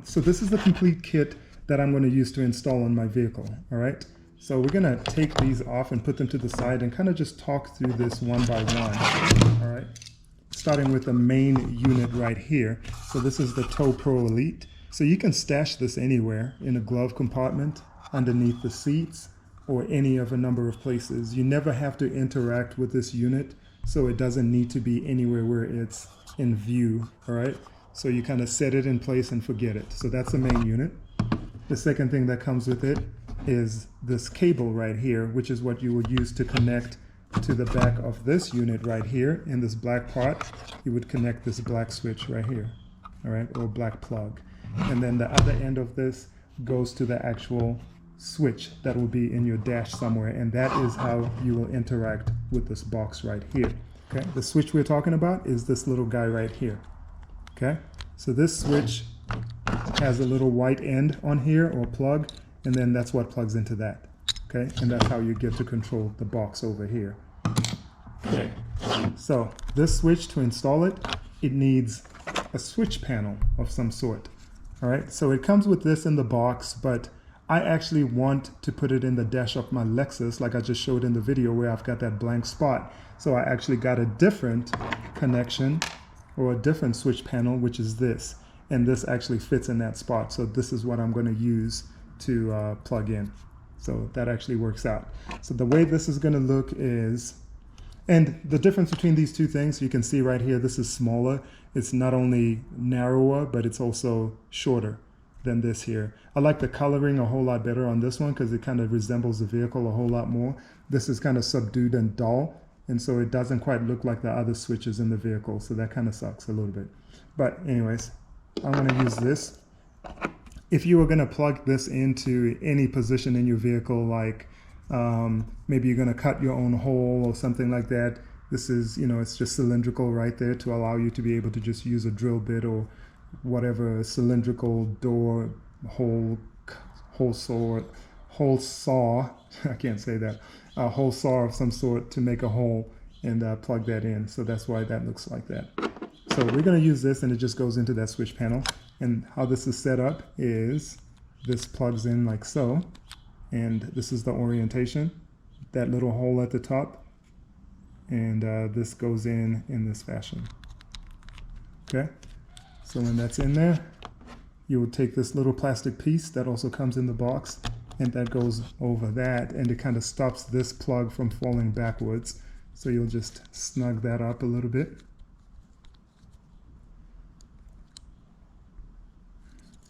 So this is the complete kit that I'm going to use to install on my vehicle, all right? So we're going to take these off and put them to the side and kind of just talk through this one by one, all right? Starting with the main unit right here. So this is the Tow Pro Elite. So you can stash this anywhere in a glove compartment, underneath the seats, or any of a number of places. You never have to interact with this unit, so it doesn't need to be anywhere where it's in view, all right? So you kind of set it in place and forget it. So that's the main unit. The second thing that comes with it is this cable right here, which is what you would use to connect to the back of this unit right here. In this black part, you would connect this black switch right here, all right, or black plug. And then the other end of this goes to the actual switch that will be in your dash somewhere, and that is how you will interact with this box right here. Okay, the switch we're talking about is this little guy right here. Okay, so this switch has a little white end on here, or plug, and then that's what plugs into that. Okay, and that's how you get to control the box over here. Okay, so this switch, to install it, it needs a switch panel of some sort. All right, so it comes with this in the box, but I actually want to put it in the dash of my Lexus, like I just showed in the video where I've got that blank spot. So I actually got a different connection, or a different switch panel, which is this. And this actually fits in that spot. So this is what I'm going to use to plug in. So that actually works out. So the way this is going to look is, and the difference between these two things, you can see right here, this is smaller. It's not only narrower, but it's also shorter than this here. I like the coloring a whole lot better on this one because it kind of resembles the vehicle a whole lot more. This is kind of subdued and dull, and so it doesn't quite look like the other switches in the vehicle, so that kind of sucks a little bit. But anyways, I'm going to use this. If you were going to plug this into any position in your vehicle, like maybe you're going to cut your own hole or something like that, this is, you know, it's just cylindrical right there to allow you to be able to just use a drill bit or whatever cylindrical door hole saw, I can't say that, a hole saw of some sort to make a hole and plug that in. So that's why that looks like that. So we're going to use this, and it just goes into that switch panel. And how this is set up is this plugs in like so, and this is the orientation, that little hole at the top, and this goes in this fashion. Okay, so when that's in there, you will take this little plastic piece that also comes in the box, and that goes over that, and it kind of stops this plug from falling backwards. So you'll just snug that up a little bit.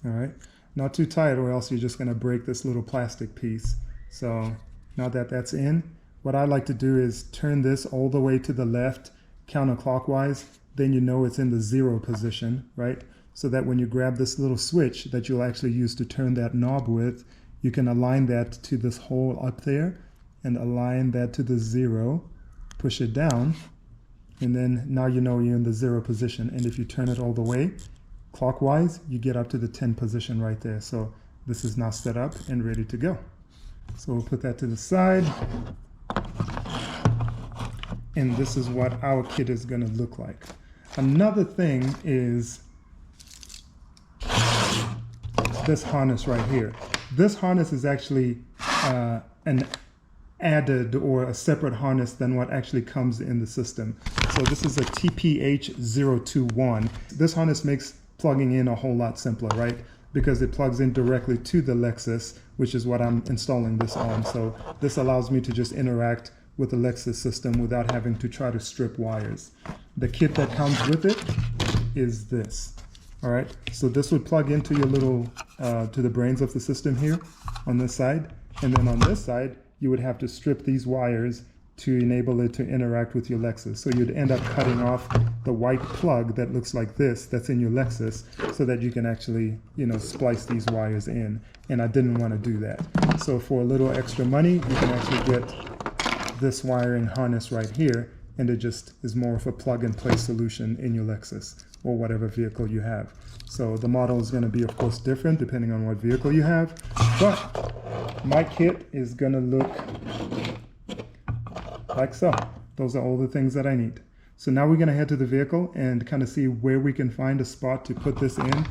All right, not too tight, or else you're just going to break this little plastic piece. So now that that's in, what I like to do is turn this all the way to the left counterclockwise. Then you know it's in the 0 position, right? So that when you grab this little switch that you'll actually use to turn that knob with, you can align that to this hole up there and align that to the 0, push it down, and then now you know you're in the 0 position. And if you turn it all the way clockwise, you get up to the 10 position right there. So this is now set up and ready to go. So we'll put that to the side. And this is what our kit is going to look like. Another thing is this harness right here. This harness is actually an added or a separate harness than what actually comes in the system. So this is a TPH021. This harness makes plugging in a whole lot simpler, right? Because it plugs in directly to the Lexus, which is what I'm installing this on. So this allows me to just interact with the Lexus system without having to try to strip wires. The kit that comes with it is this. All right, so this would plug into your little, to the brains of the system here on this side. And then on this side, you would have to strip these wires to enable it to interact with your Lexus. So you'd end up cutting off the white plug that looks like this, that's in your Lexus, so that you can actually, you know, splice these wires in. And I didn't want to do that. So for a little extra money, you can actually get this wiring harness right here, and it just is more of a plug-and-play solution in your Lexus or whatever vehicle you have. So the model is going to be, of course, different depending on what vehicle you have, but my kit is going to look like so. Those are all the things that I need. So now we're going to head to the vehicle and kind of see where we can find a spot to put this in.